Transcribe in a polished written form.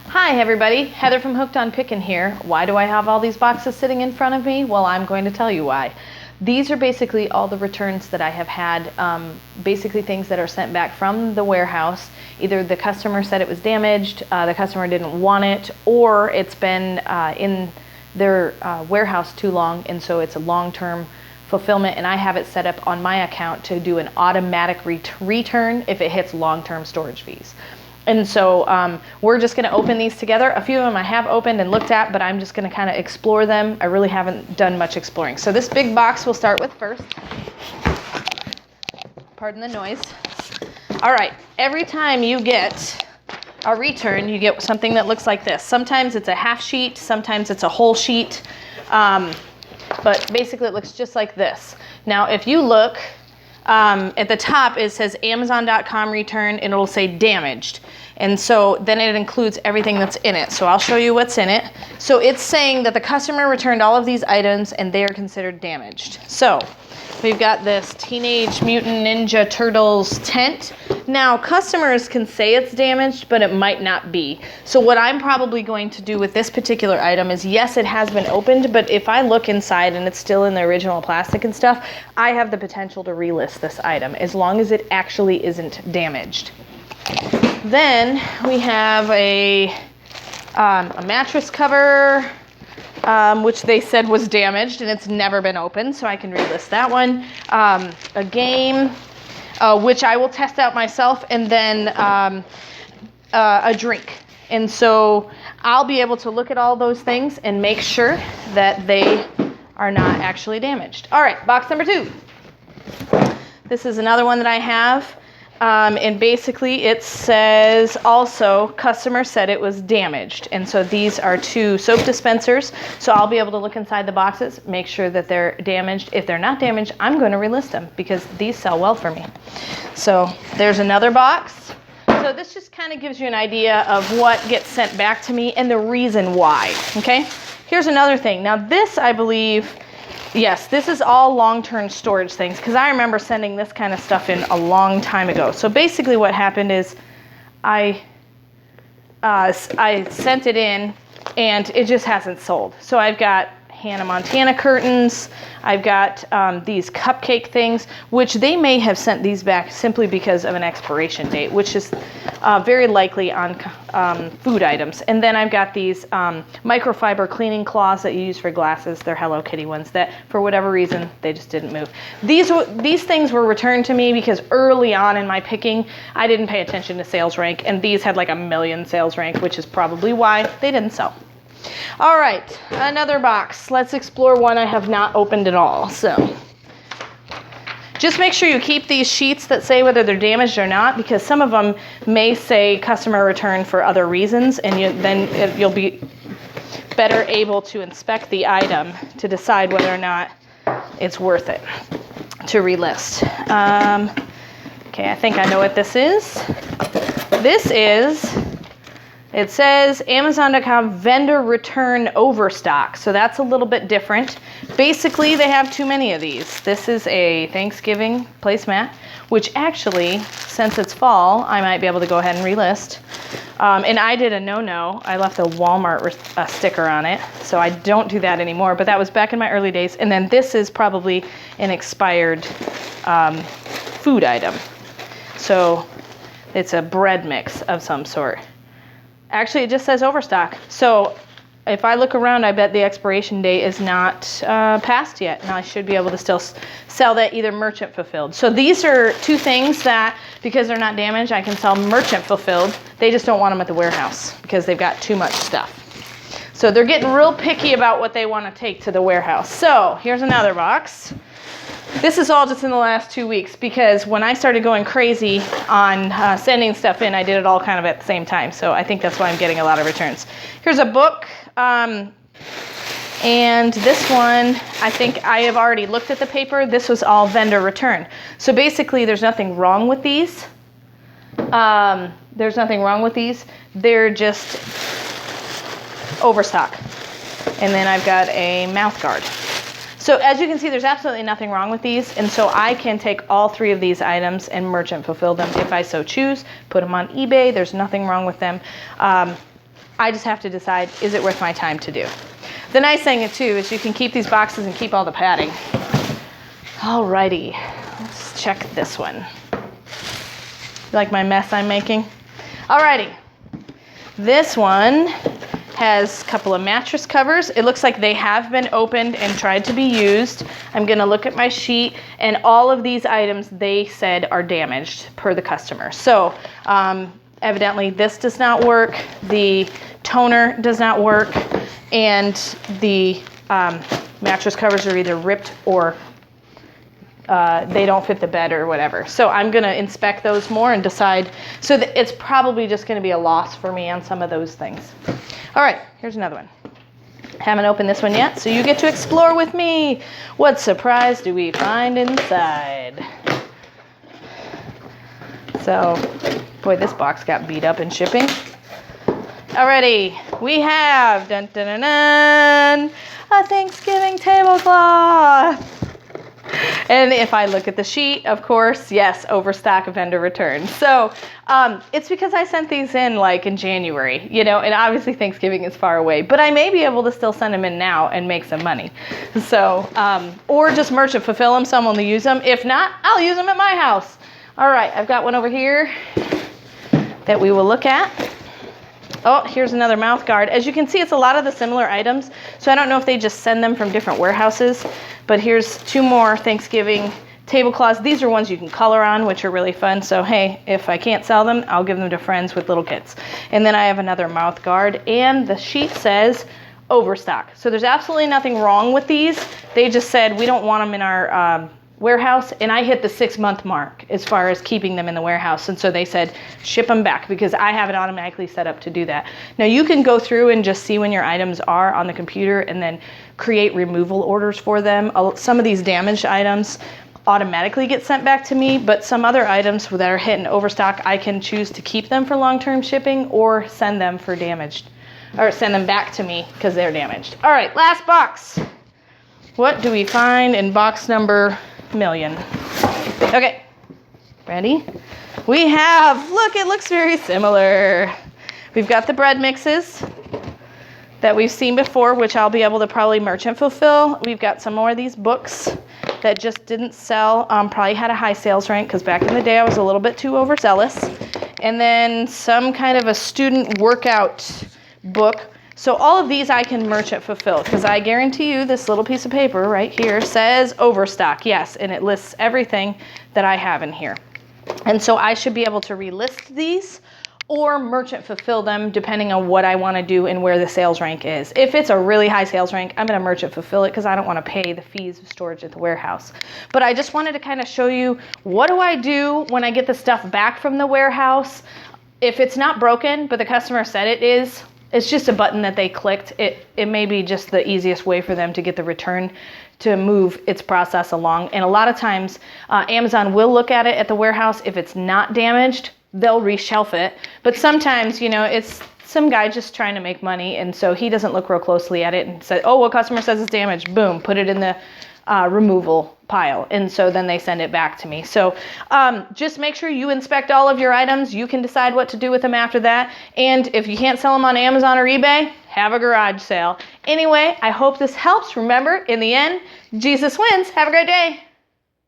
Hi everybody, Heather from Hooked on Pickin' here. Why do I have all these boxes sitting in front of me? Well, I'm going to tell you why. These are basically all the returns that I have had, basically things that are sent back from the warehouse. Either the customer said it was damaged, the customer didn't want it, or it's been in their warehouse too long, and so it's a long-term fulfillment, and I have it set up on my account to do an automatic return if it hits long-term storage fees. And so we're just gonna open these together. A few of them I have opened and looked at, but I'm just gonna kind of explore them. I really haven't done much exploring. So this big box we'll start with first. Pardon the noise. All right, every time you get a return, you get something that looks like this. Sometimes it's a half sheet, sometimes it's a whole sheet, but basically it looks just like this. Now, if you look, at the top, it says Amazon.com return, and it'll say damaged. And so then it includes everything that's in it. So I'll show you what's in it. So it's saying that the customer returned all of these items and they are considered damaged. So we've got this Teenage Mutant Ninja Turtles tent. Now, customers can say it's damaged, but it might not be. So what I'm probably going to do with this particular item is, yes, it has been opened, but if I look inside and it's still in the original plastic and stuff, I have the potential to relist this item as long as it actually isn't damaged. Then we have a mattress cover, which they said was damaged and it's never been opened, so I can relist that one. A game, which I will test out myself, and then a drink. And so I'll be able to look at all those things and make sure that they are not actually damaged. All right, box number 2. This is another one that I have. And basically it says also customer said it was damaged. And so these are 2 soap dispensers. So I'll be able to look inside the boxes, make sure that they're damaged. If they're not damaged, I'm going to relist them because these sell well for me. So there's another box. So this just kind of gives you an idea of what gets sent back to me and the reason why. Okay. Here's another thing. Now this, I believe, yes, this is all long-term storage things because I remember sending this kind of stuff in a long time ago. So basically what happened is I sent it in and it just hasn't sold. So I've got Hannah Montana curtains. I've got these cupcake things, which they may have sent these back simply because of an expiration date, which is very likely on food items. And then I've got these microfiber cleaning cloths that you use for glasses. They're Hello Kitty ones that, for whatever reason, they just didn't move. These things were returned to me because early on in my picking, I didn't pay attention to sales rank, and these had like 1 million sales rank, which is probably why they didn't sell. All right, another box. Let's explore one I have not opened at all. So just make sure you keep these sheets that say whether they're damaged or not, because some of them may say customer return for other reasons, and then you'll be better able to inspect the item to decide whether or not it's worth it to relist. Okay, I think I know what this is. This is... It says Amazon.com vendor return Overstock. So that's a little bit different. Basically, they have too many of these. This is a Thanksgiving placemat, which actually, since it's fall, I might be able to go ahead and relist. And I did a no-no. I left a Walmart sticker on it. So I don't do that anymore, but that was back in my early days. And then this is probably an expired food item. So it's a bread mix of some sort. Actually, it just says Overstock. So if I look around, I bet the expiration date is not passed yet. And I should be able to still sell that either merchant fulfilled. So these are 2 things that, because they're not damaged, I can sell merchant fulfilled. They just don't want them at the warehouse because they've got too much stuff. So they're getting real picky about what they want to take to the warehouse. So here's another box. This is all just in the last 2 weeks because when I started going crazy on sending stuff in, I did it all kind of at the same time. So I think that's why I'm getting a lot of returns. Here's a book. And this one, I think I have already looked at the paper. This was all vendor return. So basically, there's nothing wrong with these. There's nothing wrong with these. They're just Overstock. And then I've got a mouth guard. So as you can see, there's absolutely nothing wrong with these. And so I can take all 3 of these items and merchant fulfill them if I so choose, put them on eBay. There's nothing wrong with them. I just have to decide, is it worth my time to do? The nice thing too is you can keep these boxes and keep all the padding. Alrighty, let's check this one. You like my mess I'm making? Alrighty, this one has a couple of mattress covers. It looks like they have been opened and tried to be used. I'm gonna look at my sheet, and all of these items they said are damaged per the customer. So evidently this does not work, the toner does not work, and the mattress covers are either ripped or they don't fit the bed or whatever. So I'm gonna inspect those more and decide. So that it's probably just gonna be a loss for me on some of those things. All right, here's another one. Haven't opened this one yet, so you get to explore with me. What surprise do we find inside? So, boy, this box got beat up in shipping. Alrighty, we have, dun, dun, dun, dun, a Thanksgiving tablecloth. And if I look at the sheet, of course, yes, Overstock vendor returns. So it's because I sent these in like in January, you know, and obviously Thanksgiving is far away, but I may be able to still send them in now and make some money. So, or just merchant fulfill them, someone will use them. If not, I'll use them at my house. All right, I've got one over here that we will look at. Oh, here's another mouth guard. As you can see, it's a lot of the similar items. So I don't know if they just send them from different warehouses, but here's two more Thanksgiving tablecloths. These are ones you can color on, which are really fun. So hey, if I can't sell them, I'll give them to friends with little kids. And then I have another mouth guard, and the sheet says Overstock. So there's absolutely nothing wrong with these. They just said we don't want them in our warehouse, and I hit the 6-month mark as far as keeping them in the warehouse, and so they said ship them back because I have it automatically set up to do that. Now you can go through and just see when your items are on the computer and then create removal orders for them. Some of these damaged items automatically get sent back to me, but some other items that are hitting Overstock, I can choose to keep them for long-term shipping or send them for damaged, or send them back to me because they're damaged. All right, last box. What do we find in box number million? Okay, ready? We have, look, it looks very similar. We've got the bread mixes that we've seen before, which I'll be able to probably merchant fulfill. We've got some more of these books that just didn't sell, probably had a high sales rank because back in the day I was a little bit too overzealous. And then some kind of a student workout book. So all of these I can merchant fulfill because I guarantee you this little piece of paper right here says Overstock, yes, and it lists everything that I have in here. And so I should be able to relist these or merchant fulfill them depending on what I want to do and where the sales rank is. If it's a really high sales rank, I'm going to merchant fulfill it because I don't want to pay the fees of storage at the warehouse. But I just wanted to kind of show you, what do I do when I get the stuff back from the warehouse? If it's not broken, but the customer said it is, it's just a button that they clicked. It may be just the easiest way for them to get the return to move its process along. And a lot of times Amazon will look at it at the warehouse. If it's not damaged, they'll reshelf it. But sometimes, you know, it's some guy just trying to make money, and so he doesn't look real closely at it and say, oh, well, customer says it's damaged. Boom, put it in the removal pile, and so then they send it back to me. So just make sure you inspect all of your items. You can decide what to do with them after that, and if you can't sell them on Amazon or eBay, have a garage sale. Anyway, I hope this helps. Remember, in the end, Jesus wins. Have a great day.